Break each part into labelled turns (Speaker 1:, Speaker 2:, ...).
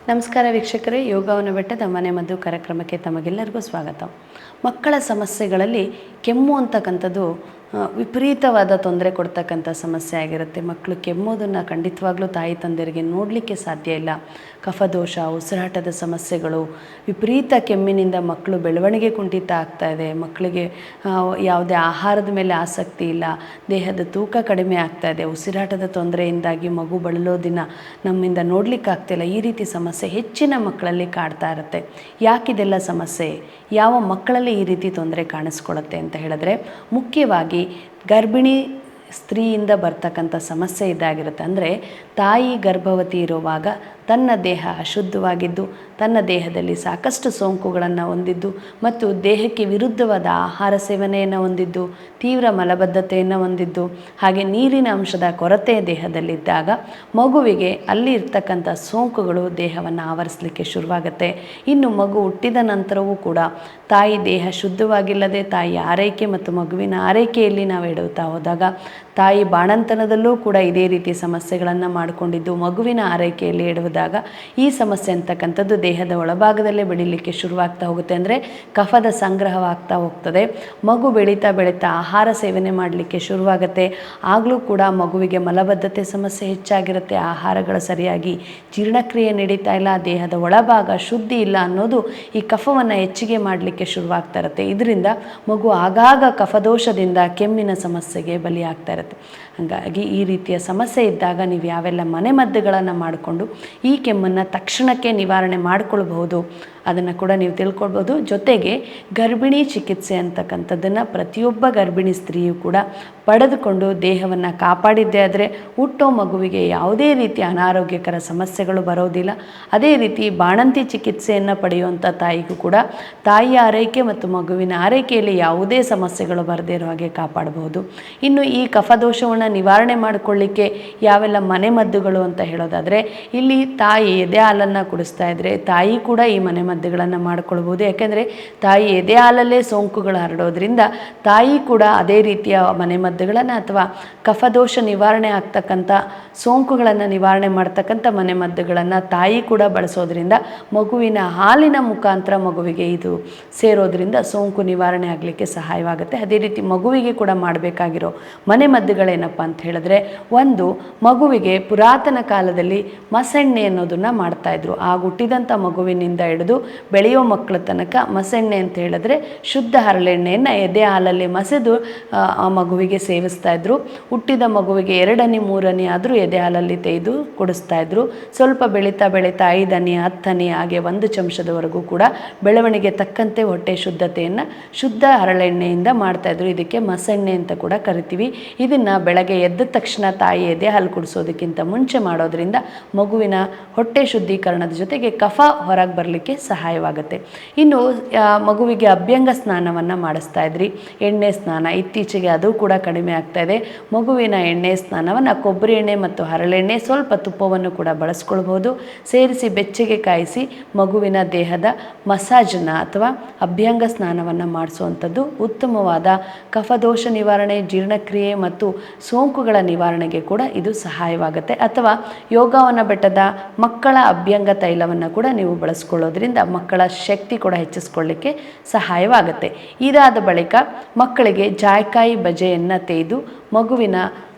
Speaker 1: ನಮಸ್ಕಾರ ವೀಕ್ಷಕರೇ, ಯೋಗವನ್ನು ಬೆಟ್ಟದ ಮನೆ ಮದ್ದು ಕಾರ್ಯಕ್ರಮಕ್ಕೆ ತಮಗೆಲ್ಲರಿಗೂ ಸ್ವಾಗತ. ಮಕ್ಕಳ ಸಮಸ್ಯೆಗಳಲ್ಲಿ ಕೆಮ್ಮು ಅಂತಕ್ಕಂಥದ್ದು ವಿಪರೀತವಾದ ತೊಂದರೆ ಕೊಡ್ತಕ್ಕಂಥ ಸಮಸ್ಯೆ ಆಗಿರುತ್ತೆ. ಮಕ್ಕಳು ಕೆಮ್ಮೋದನ್ನು ಖಂಡಿತವಾಗ್ಲೂ ತಾಯಿ ತಂದೆಯರಿಗೆ ನೋಡಲಿಕ್ಕೆ ಸಾಧ್ಯ ಇಲ್ಲ. ಕಫದೋಷ, ಉಸಿರಾಟದ ಸಮಸ್ಯೆಗಳು, ವಿಪರೀತ ಕೆಮ್ಮಿನಿಂದ ಮಕ್ಕಳು ಬೆಳವಣಿಗೆ ಕುಂಠಿತ ಆಗ್ತಾಯಿದೆ. ಮಕ್ಕಳಿಗೆ ಯಾವುದೇ ಆಹಾರದ ಮೇಲೆ ಆಸಕ್ತಿ ಇಲ್ಲ, ದೇಹದ ತೂಕ ಕಡಿಮೆ ಆಗ್ತಾಯಿದೆ, ಉಸಿರಾಟದ ತೊಂದರೆಯಿಂದಾಗಿ ಮಗು ಬಳಲೋದಿನ ನಮ್ಮಿಂದ ನೋಡಲಿಕ್ಕಾಗ್ತಿಲ್ಲ. ಈ ರೀತಿ ಸಮಸ್ಯೆ ಹೆಚ್ಚಿನ ಮಕ್ಕಳಲ್ಲಿ ಕಾಡ್ತಾ ಇರುತ್ತೆ. ಯಾಕಿದೆಲ್ಲ ಸಮಸ್ಯೆ, ಯಾವ ಮಕ್ಕಳಲ್ಲಿ ಈ ರೀತಿ ತೊಂದರೆ ಕಾಣಿಸ್ಕೊಳ್ಳುತ್ತೆ ಅಂತ ಹೇಳಿದ್ರೆ, ಮುಖ್ಯವಾಗಿ ಗರ್ಭಿಣಿ ಸ್ತ್ರೀಯಿಂದ ಬರ್ತಕ್ಕಂಥ ಸಮಸ್ಯೆ ಇದಾಗಿರುತ್ತೆ. ಅಂದರೆ ತಾಯಿ ಗರ್ಭವತಿ ಇರುವಾಗ ತನ್ನ ದೇಹ ಅಶುದ್ಧವಾಗಿದ್ದು, ತನ್ನ ದೇಹದಲ್ಲಿ ಸಾಕಷ್ಟು ಸೋಂಕುಗಳನ್ನು ಹೊಂದಿದ್ದು ಮತ್ತು ದೇಹಕ್ಕೆ ವಿರುದ್ಧವಾದ ಆಹಾರ ಸೇವನೆಯನ್ನು ಹೊಂದಿದ್ದು, ತೀವ್ರ ಮಲಬದ್ಧತೆಯನ್ನು ಹೊಂದಿದ್ದು, ಹಾಗೆ ನೀರಿನ ಅಂಶದ ಕೊರತೆ ದೇಹದಲ್ಲಿದ್ದಾಗ ಮಗುವಿಗೆ ಅಲ್ಲಿ ಇರ್ತಕ್ಕಂಥ ಸೋಂಕುಗಳು ದೇಹವನ್ನು ಆವರಿಸಲಿಕ್ಕೆ ಶುರುವಾಗುತ್ತೆ. ಇನ್ನು ಮಗು ಹುಟ್ಟಿದ ನಂತರವೂ ಕೂಡ ತಾಯಿ ದೇಹ ಶುದ್ಧವಾಗಿಲ್ಲದೆ ತಾಯಿ ಆರೈಕೆ ಮತ್ತು ಮಗುವಿನ ಆರೈಕೆಯಲ್ಲಿ ನಾವು ಎಡುತ್ತಾ ಹೋದಾಗ, ತಾಯಿ ಬಾಣಂತನದಲ್ಲೂ ಕೂಡ ಇದೇ ರೀತಿ ಸಮಸ್ಯೆಗಳನ್ನು ಮಾಡಿಕೊಂಡಿದ್ದು ಮಗುವಿನ ಆರೈಕೆಯಲ್ಲಿ ಎಡುವುದಾಗ ಈ ಸಮಸ್ಯೆ ಅಂತಕ್ಕಂಥದ್ದು ದೇಹದ ಒಳಭಾಗದಲ್ಲೇ ಬೆಳೀಲಿಕ್ಕೆ ಶುರುವಾಗ್ತಾ ಹೋಗುತ್ತೆ. ಅಂದರೆ ಕಫದ ಸಂಗ್ರಹವಾಗ್ತಾ ಹೋಗ್ತದೆ. ಮಗು ಬೆಳೀತಾ ಬೆಳೀತಾ ಆಹಾರ ಸೇವನೆ ಮಾಡಲಿಕ್ಕೆ ಶುರುವಾಗುತ್ತೆ. ಆಗಲೂ ಕೂಡ ಮಗುವಿಗೆ ಮಲಬದ್ಧತೆ ಸಮಸ್ಯೆ ಹೆಚ್ಚಾಗಿರುತ್ತೆ. ಆಹಾರಗಳು ಸರಿಯಾಗಿ ಜೀರ್ಣಕ್ರಿಯೆ ನಡೀತಾ ಇಲ್ಲ, ದೇಹದ ಒಳಭಾಗ ಶುದ್ಧಿ ಇಲ್ಲ ಅನ್ನೋದು ಈ ಕಫವನ್ನು ಹೆಚ್ಚಿಗೆ ಮಾಡಲಿಕ್ಕೆ ಶುರುವಾಗ್ತಾ ಇರುತ್ತೆ. ಇದರಿಂದ ಮಗು ಆಗಾಗ ಕಫದೋಷದಿಂದ ಕೆಮ್ಮಿನ ಸಮಸ್ಯೆಗೆ ಬಲಿಯಾಗ್ತಾ ಇರುತ್ತೆ. ಹಾಗಾಗಿ ಈ ರೀತಿಯ ಸಮಸ್ಯೆ ಇದ್ದಾಗ ನೀವು ಯಾವೆಲ್ಲ ಮನೆಮದ್ದುಗಳನ್ನು ಮಾಡಿಕೊಂಡು ಈ ಕೆಮ್ಮನ್ನು ತಕ್ಷಣಕ್ಕೆ ನಿವಾರಣೆ ಮಾಡಿಕೊಳ್ಬಹುದು ಅದನ್ನು ಕೂಡ ನೀವು ತಿಳ್ಕೊಳ್ಬೋದು. ಜೊತೆಗೆ ಗರ್ಭಿಣಿ ಚಿಕಿತ್ಸೆ ಅಂತಕ್ಕಂಥದ್ದನ್ನು ಪ್ರತಿಯೊಬ್ಬ ಗರ್ಭಿಣಿ ಸ್ತ್ರೀಯು ಕೂಡ ಪಡೆದುಕೊಂಡು ದೇಹವನ್ನು ಕಾಪಾಡಿದ್ದೇ ಆದರೆ ಹುಟ್ಟೋ ಮಗುವಿಗೆ ಯಾವುದೇ ರೀತಿಯ ಅನಾರೋಗ್ಯಕರ ಸಮಸ್ಯೆಗಳು ಬರೋದಿಲ್ಲ. ಅದೇ ರೀತಿ ಬಾಣಂತಿ ಚಿಕಿತ್ಸೆಯನ್ನು ಪಡೆಯುವಂಥ ತಾಯಿಗೂ ಕೂಡ ತಾಯಿಯ ಆರೈಕೆ ಮತ್ತು ಮಗುವಿನ ಆರೈಕೆಯಲ್ಲಿ ಯಾವುದೇ ಸಮಸ್ಯೆಗಳು ಬರದೇ ಇರೋ ಹಾಗೆ ಕಾಪಾಡಬಹುದು. ಇನ್ನು ಈ ಕಫದೋಷವನ್ನು ನಿವಾರಣೆ ಮಾಡಿಕೊಳ್ಳಿಕ್ಕೆ ಯಾವೆಲ್ಲ ಮನೆಮದ್ದುಗಳು ಅಂತ ಹೇಳೋದಾದರೆ, ಇಲ್ಲಿ ತಾಯಿ ಎದೆ ಹಾಲನ್ನು ಕುಡಿಸ್ತಾ ಇದ್ದರೆ ತಾಯಿ ಕೂಡ ಈ ಮನೆಮದ್ದುಗಳನ್ನು ಮಾಡಿಕೊಳ್ಬೋದು. ಯಾಕೆಂದರೆ ತಾಯಿ ಎದೆ ಹಾಲಲ್ಲೇ ಸೋಂಕುಗಳು ಹರಡೋದ್ರಿಂದ ತಾಯಿ ಕೂಡ ಅದೇ ರೀತಿಯ ಮನೆಮದ್ದುಗಳನ್ನು ಅಥವಾ ಕಫದೋಷ ನಿವಾರಣೆ ಆಗ್ತಕ್ಕಂಥ ಸೋಂಕುಗಳನ್ನು ನಿವಾರಣೆ ಮಾಡ್ತಕ್ಕಂಥ ಮನೆಮದ್ದುಗಳನ್ನು ತಾಯಿ ಕೂಡ ಬಳಸೋದ್ರಿಂದ ಮಗುವಿನ ಹಾಲಿನ ಮುಖಾಂತರ ಮಗುವಿಗೆ ಇದು ಸೇರೋದ್ರಿಂದ ಸೋಂಕು ನಿವಾರಣೆ ಆಗಲಿಕ್ಕೆ ಸಹಾಯವಾಗುತ್ತೆ. ಅದೇ ರೀತಿ ಮಗುವಿಗೆ ಕೂಡ ಮಾಡಬೇಕಾಗಿರೋ ಮನೆಮದ್ದುಗಳೇನಪ್ಪ ಅಂತ ಹೇಳಿದ್ರೆ, ಒಂದು, ಮಗುವಿಗೆ ಪುರಾತನ ಕಾಲದಲ್ಲಿ ಮಸೆಣ್ಣೆ ಅನ್ನೋದನ್ನು ಮಾಡ್ತಾಯಿದ್ರು. ಆಗ ಹುಟ್ಟಿದಂಥ ಮಗುವಿನಿಂದ ಹಿಡಿದು ಬೆಳೆಯೋ ಮಕ್ಕಳ ತನಕ ಮಸೆಣ್ಣೆ ಅಂತ ಹೇಳಿದ್ರೆ ಶುದ್ಧ ಹರಳೆಣ್ಣೆಯನ್ನು ಎದೆ ಹಾಲಲ್ಲಿ ಮಸೆದು ಆ ಮಗುವಿಗೆ ಸೇವಿಸ್ತಾ ಇದ್ರು. ಹುಟ್ಟಿದ ಮಗುವಿಗೆ 2 ಹನಿ 3 ಹನಿ ಆದರೂ ಎದೆ ಹಾಲಲ್ಲಿ ತೆಗೆದು ಕುಡಿಸ್ತಾ ಇದ್ರು. ಸ್ವಲ್ಪ ಬೆಳೀತಾ ಬೆಳೀತಾ 5 ಹನಿ 10 ಹನಿ ಹಾಗೆ 1 ಚಮಚದವರೆಗೂ ಕೂಡ ಬೆಳವಣಿಗೆ ತಕ್ಕಂತೆ ಹೊಟ್ಟೆ ಶುದ್ಧತೆಯನ್ನು ಶುದ್ಧ ಹರಳೆಣ್ಣೆಯಿಂದ ಮಾಡ್ತಾಯಿದ್ರು. ಇದಕ್ಕೆ ಮಸೆಣ್ಣೆ ಅಂತ ಕೂಡ ಕರಿತೀವಿ. ಇದನ್ನು ಬೆಳಗ್ಗೆ ಎದ್ದ ತಕ್ಷಣ ತಾಯಿ ಎದೆ ಹಾಲು ಕುಡಿಸೋದಕ್ಕಿಂತ ಮುಂಚೆ ಮಾಡೋದ್ರಿಂದ ಮಗುವಿನ ಹೊಟ್ಟೆ ಶುದ್ಧೀಕರಣದ ಜೊತೆಗೆ ಕಫ ಹೊರಗೆ ಬರಲಿಕ್ಕೆ ಸಹಾಯವಾಗುತ್ತೆ. ಇನ್ನು ಮಗುವಿಗೆ ಅಭ್ಯಂಗ ಸ್ನಾನವನ್ನು ಮಾಡಿಸ್ತಾ ಇದ್ರಿ, ಎಣ್ಣೆ ಸ್ನಾನ. ಇತ್ತೀಚೆಗೆ ಅದು ಕೂಡ ಕಡಿಮೆ ಆಗ್ತಾ ಇದೆ. ಮಗುವಿನ ಎಣ್ಣೆ ಸ್ನಾನವನ್ನು ಕೊಬ್ಬರಿ ಎಣ್ಣೆ ಮತ್ತು ಹರಳೆಣ್ಣೆ ಸ್ವಲ್ಪ ತುಪ್ಪವನ್ನು ಕೂಡ ಬಳಸ್ಕೊಳ್ಬೋದು ಸೇರಿಸಿ ಬೆಚ್ಚಗೆ ಕಾಯಿಸಿ ಮಗುವಿನ ದೇಹದ ಮಸಾಜನ್ನು ಅಥವಾ ಅಭ್ಯಂಗ ಸ್ನಾನವನ್ನು ಮಾಡಿಸುವಂಥದ್ದು ಉತ್ತಮವಾದ ಕಫದೋಷ ನಿವಾರಣೆ, ಜೀರ್ಣಕ್ರಿಯೆ ಮತ್ತು ಸೋಂಕುಗಳ ನಿವಾರಣೆಗೆ ಕೂಡ ಇದು ಸಹಾಯವಾಗುತ್ತೆ. ಅಥವಾ ಯೋಗವನ ಬೆಟ್ಟದ ಮಕ್ಕಳ ಅಭ್ಯಂಗ ತೈಲವನ್ನು ಕೂಡ ನೀವು ಬಳಸ್ಕೊಳ್ಳೋದ್ರಿಂದ ಮಕ್ಕಳ ಶಕ್ತಿ ಕೂಡ ಹೆಚ್ಚಿಸ್ಕೊಳ್ಳಿಕ್ಕೆ ಸಹಾಯವಾಗುತ್ತೆ. ಇದಾದ ಬಳಿಕ ಮಕ್ಕಳಿಗೆ ಜಾಯ್ಕಾಯಿ ಬಜೆಯನ್ನು ತೆಗೆದು ಮಗುವಿನ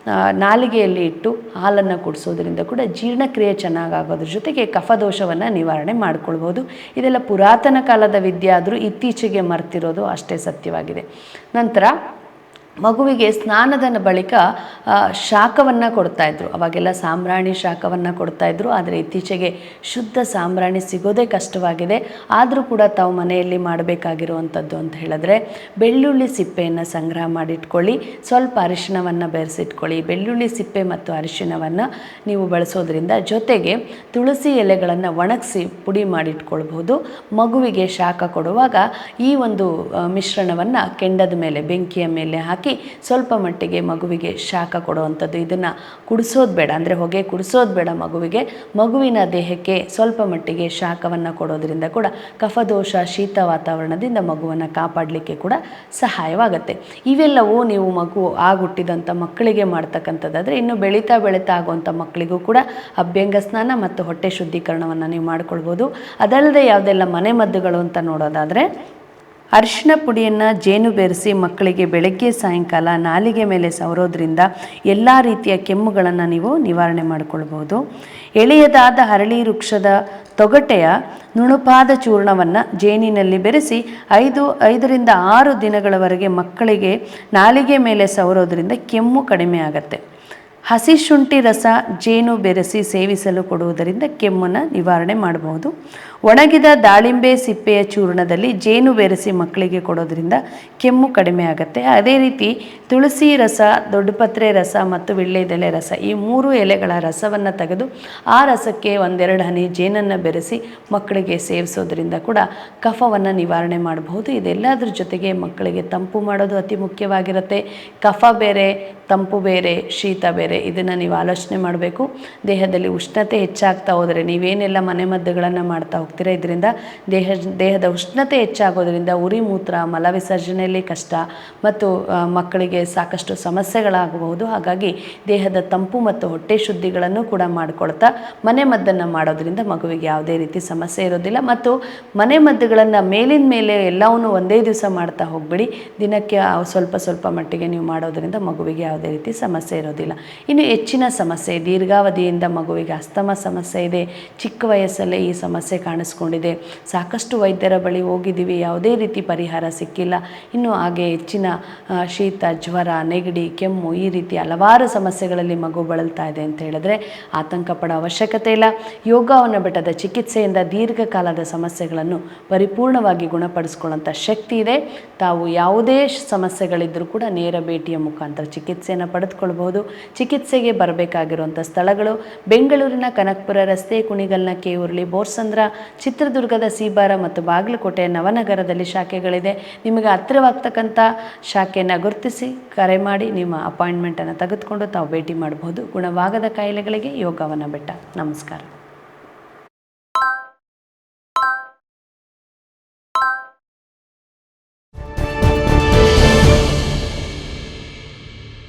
Speaker 1: ನಾಲಿಗೆಯಲ್ಲಿ ಇಟ್ಟು ಹಾಲನ್ನು ಕುಡಿಸೋದ್ರಿಂದ ಕೂಡ ಜೀರ್ಣಕ್ರಿಯೆ ಚೆನ್ನಾಗಾಗೋದ್ರ ಜೊತೆಗೆ ಕಫದೋಷವನ್ನು ನಿವಾರಣೆ ಮಾಡಿಕೊಳ್ಬೋದು. ಇದೆಲ್ಲ ಪುರಾತನ ಕಾಲದ ವಿದ್ಯೆ ಆದರೂ ಇತ್ತೀಚೆಗೆ ಮರ್ತಿರೋದು ಅಷ್ಟೇ ಸತ್ಯವಾಗಿದೆ. ನಂತರ ಮಗುವಿಗೆ ಸ್ನಾನದ ಬಳಿಕ ಶಾಖವನ್ನು ಕೊಡ್ತಾಯಿದ್ರು. ಅವಾಗೆಲ್ಲ ಸಾಂಬ್ರಾಣಿ ಶಾಖವನ್ನು ಕೊಡ್ತಾಯಿದ್ರು. ಆದರೆ ಇತ್ತೀಚೆಗೆ ಶುದ್ಧ ಸಾಂಬ್ರಾಣಿ ಸಿಗೋದೇ ಕಷ್ಟವಾಗಿದೆ. ಆದರೂ ಕೂಡ ತಾವು ಮನೆಯಲ್ಲಿ ಮಾಡಬೇಕಾಗಿರುವಂಥದ್ದು ಅಂತ ಹೇಳಿದ್ರೆ, ಬೆಳ್ಳುಳ್ಳಿ ಸಿಪ್ಪೆಯನ್ನು ಸಂಗ್ರಹ ಮಾಡಿಟ್ಕೊಳ್ಳಿ, ಸ್ವಲ್ಪ ಅರಿಶಿಣವನ್ನು ಬೆರೆಸಿಟ್ಕೊಳ್ಳಿ. ಬೆಳ್ಳುಳ್ಳಿ ಸಿಪ್ಪೆ ಮತ್ತು ಅರಿಶಿಣವನ್ನು ನೀವು ಬಳಸೋದ್ರಿಂದ, ಜೊತೆಗೆ ತುಳಸಿ ಎಲೆಗಳನ್ನು ಒಣಗಿಸಿ ಪುಡಿ ಮಾಡಿಟ್ಕೊಳ್ಬೋದು. ಮಗುವಿಗೆ ಶಾಖ ಕೊಡುವಾಗ ಈ ಒಂದು ಮಿಶ್ರಣವನ್ನು ಕೆಂಡದ ಮೇಲೆ, ಬೆಂಕಿಯ ಮೇಲೆ ಹಾಕಿ ಹಾಕಿ ಸ್ವಲ್ಪ ಮಟ್ಟಿಗೆ ಮಗುವಿಗೆ ಶಾಖ ಕೊಡುವಂಥದ್ದು. ಇದನ್ನು ಕುಡಿಸೋದು ಬೇಡ, ಅಂದರೆ ಹೊಗೆ ಕುಡಿಸೋದು ಬೇಡ ಮಗುವಿನ ದೇಹಕ್ಕೆ ಸ್ವಲ್ಪ ಮಟ್ಟಿಗೆ ಶಾಖವನ್ನು ಕೊಡೋದ್ರಿಂದ ಕೂಡ ಕಫದೋಷ, ಶೀತ ವಾತಾವರಣದಿಂದ ಮಗುವನ್ನು ಕಾಪಾಡಲಿಕ್ಕೆ ಕೂಡ ಸಹಾಯವಾಗುತ್ತೆ. ಇವೆಲ್ಲವೂ ನೀವು ಮಗು ಹುಟ್ಟಿದಂಥ ಮಕ್ಕಳಿಗೆ ಮಾಡ್ತಕ್ಕಂಥದ್ದಾದರೆ, ಇನ್ನು ಬೆಳೀತಾ ಆಗುವಂಥ ಮಕ್ಕಳಿಗೂ ಕೂಡ ಅಭ್ಯಂಗ ಸ್ನಾನ ಮತ್ತು ಹೊಟ್ಟೆ ಶುದ್ಧೀಕರಣವನ್ನು ನೀವು ಮಾಡ್ಕೊಳ್ಬೋದು. ಅದಲ್ಲದೆ ಯಾವುದೆಲ್ಲ ಮನೆಮದ್ದುಗಳು ಅಂತ ನೋಡೋದಾದರೆ, ಅರಿಶಿನ ಪುಡಿಯನ್ನು ಜೇನು ಬೆರೆಸಿ ಮಕ್ಕಳಿಗೆ ಬೆಳಗ್ಗೆ ಸಾಯಂಕಾಲ ನಾಲಿಗೆ ಮೇಲೆ ಸವರೋದ್ರಿಂದ ಎಲ್ಲ ರೀತಿಯ ಕೆಮ್ಮುಗಳನ್ನು ನೀವು ನಿವಾರಣೆ ಮಾಡಿಕೊಳ್ಬೋದು. ಎಳೆಯದಾದ ಹರಳಿ ವೃಕ್ಷದ ತೊಗಟೆಯ ನುಣುಪಾದ ಚೂರ್ಣವನ್ನು ಜೇನಿನಲ್ಲಿ ಬೆರೆಸಿ 5ರಿಂದ 6 ದಿನಗಳವರೆಗೆ ಮಕ್ಕಳಿಗೆ ನಾಲಿಗೆ ಮೇಲೆ ಸವರೋದ್ರಿಂದ ಕೆಮ್ಮು ಕಡಿಮೆ ಆಗುತ್ತೆ. ಹಸಿ ಶುಂಠಿ ರಸ ಜೇನು ಬೆರೆಸಿ ಸೇವಿಸಲು ಕೊಡುವುದರಿಂದ ಕೆಮ್ಮನ್ನು ನಿವಾರಣೆ ಮಾಡಬಹುದು. ಒಣಗಿದ ದಾಳಿಂಬೆ ಸಿಪ್ಪೆಯ ಚೂರ್ಣದಲ್ಲಿ ಜೇನು ಬೆರೆಸಿ ಮಕ್ಕಳಿಗೆ ಕೊಡೋದ್ರಿಂದ ಕೆಮ್ಮು ಕಡಿಮೆ ಆಗುತ್ತೆ. ಅದೇ ರೀತಿ ತುಳಸಿ ರಸ, ದೊಡ್ಡಪತ್ರೆ ರಸ ಮತ್ತು ವೀಳ್ಯದೆಲೆ ರಸ, ಈ 3 ಎಲೆಗಳ ರಸವನ್ನು ತೆಗೆದು ಆ ರಸಕ್ಕೆ 1-2 ಹನಿ ಜೇನನ್ನು ಬೆರೆಸಿ ಮಕ್ಕಳಿಗೆ ಸೇವಿಸೋದ್ರಿಂದ ಕೂಡ ಕಫವನ್ನು ನಿವಾರಣೆ ಮಾಡಬಹುದು. ಇದೆಲ್ಲದರ ಜೊತೆಗೆ ಮಕ್ಕಳಿಗೆ ತಂಪು ಮಾಡೋದು ಅತಿ ಮುಖ್ಯವಾಗಿರುತ್ತೆ. ಕಫ ಬೇರೆ, ತಂಪು ಬೇರೆ, ಶೀತ ಬೇರೆ, ಇದನ್ನು ನೀವು ಆಲೋಚನೆ ಮಾಡಬೇಕು. ದೇಹದಲ್ಲಿ ಉಷ್ಣತೆ ಹೆಚ್ಚಾಗ್ತಾ ಹೋದರೆ ನೀವೇನೆಲ್ಲ ಮನೆಮದ್ದುಗಳನ್ನು ಮಾಡ್ತಾ ಹೋಗ್ತೀರಾ, ಇದರಿಂದ ದೇಹದ ಉಷ್ಣತೆ ಹೆಚ್ಚಾಗೋದ್ರಿಂದ ಉರಿ ಮೂತ್ರ, ಮಲ ವಿಸರ್ಜನೆಯಲ್ಲಿ ಕಷ್ಟ ಮತ್ತು ಮಕ್ಕಳಿಗೆ ಸಾಕಷ್ಟು ಸಮಸ್ಯೆಗಳಾಗಬಹುದು. ಹಾಗಾಗಿ ದೇಹದ ತಂಪು ಮತ್ತು ಹೊಟ್ಟೆ ಶುದ್ಧಿಗಳನ್ನು ಕೂಡ ಮಾಡಿಕೊಳ್ತಾ ಮನೆಮದ್ದನ್ನು ಮಾಡೋದ್ರಿಂದ ಮಗುವಿಗೆ ಯಾವುದೇ ರೀತಿ ಸಮಸ್ಯೆ ಇರೋದಿಲ್ಲ. ಮತ್ತು ಮನೆಮದ್ದುಗಳನ್ನು ಮೇಲಿನ ಮೇಲೆ ಎಲ್ಲವನ್ನೂ ಒಂದೇ ದಿವಸ ಮಾಡ್ತಾ ಹೋಗಬೇಡಿ. ದಿನಕ್ಕೆ ಸ್ವಲ್ಪ ಮಟ್ಟಿಗೆ ನೀವು ಮಾಡೋದ್ರಿಂದ ಮಗುವಿಗೆ ಯಾವುದೇ ರೀತಿ ಸಮಸ್ಯೆ ಇರೋದಿಲ್ಲ. ಇನ್ನು ಹೆಚ್ಚಿನ ಸಮಸ್ಯೆ, ದೀರ್ಘಾವಧಿಯಿಂದ ಮಗುವಿಗೆ ಅಸ್ತಮ ಸಮಸ್ಯೆ ಇದೆ, ಚಿಕ್ಕ ವಯಸ್ಸಲ್ಲೇ ಈ ಸಮಸ್ಯೆ ಕಾಣಿಸ್ಕೊಂಡಿದೆ, ಸಾಕಷ್ಟು ವೈದ್ಯರ ಬಳಿ ಹೋಗಿದ್ದೀವಿ, ಯಾವುದೇ ರೀತಿ ಪರಿಹಾರ ಸಿಕ್ಕಿಲ್ಲ, ಇನ್ನು ಹಾಗೆ ಹೆಚ್ಚಿನ ಶೀತ, ಜ್ವರ, ನೆಗಡಿ, ಕೆಮ್ಮು, ಈ ರೀತಿ ಹಲವಾರು ಸಮಸ್ಯೆಗಳಲ್ಲಿ ಮಗು ಬಳಲ್ತಾ ಇದೆ ಅಂತ ಹೇಳಿದ್ರೆ ಆತಂಕ ಪಡೋ ಅವಶ್ಯಕತೆ ಇಲ್ಲ. ಯೋಗವನ ಬೆಟ್ಟದ ಚಿಕಿತ್ಸೆಯಿಂದ ದೀರ್ಘಕಾಲದ ಸಮಸ್ಯೆಗಳನ್ನು ಪರಿಪೂರ್ಣವಾಗಿ ಗುಣಪಡಿಸ್ಕೊಳ್ಳೋಂಥ ಶಕ್ತಿ ಇದೆ. ತಾವು ಯಾವುದೇ ಸಮಸ್ಯೆಗಳಿದ್ದರೂ ಕೂಡ ನೇರ ಭೇಟಿಯ ಮುಖಾಂತರ ಚಿಕಿತ್ಸೆಯನ್ನು ಪಡೆದುಕೊಳ್ಬಹುದು. ಚಿಕಿತ್ಸೆಗೆ ಬರಬೇಕಾಗಿರುವಂಥ ಸ್ಥಳಗಳು: ಬೆಂಗಳೂರಿನ ಕನಕಪುರ ರಸ್ತೆ, ಕುಣಿಗಲ್ನ ಕೇವರ್ಲಿ, ಬೋರ್ಸಂದ್ರ, ಚಿತ್ರದುರ್ಗದ ಸೀಬಾರ ಮತ್ತು ಬಾಗಲಕೋಟೆಯ ನವನಗರದಲ್ಲಿ ಶಾಖೆಗಳಿದೆ. ನಿಮಗೆ ಹತ್ತಿರವಾಗ್ತಕ್ಕಂಥ ಶಾಖೆಯನ್ನು ಗುರುತಿಸಿ ಕರೆ ಮಾಡಿ ನಿಮ್ಮ ಅಪಾಯಿಂಟ್ಮೆಂಟನ್ನು ತೆಗೆದುಕೊಂಡು ತಾವು ಭೇಟಿ ಮಾಡಬಹುದು. ಗುಣವಾಗದ ಕಾಯಿಲೆಗಳಿಗೆ ಯೋಗವನ ಬೆಟ್ಟ. ನಮಸ್ಕಾರ.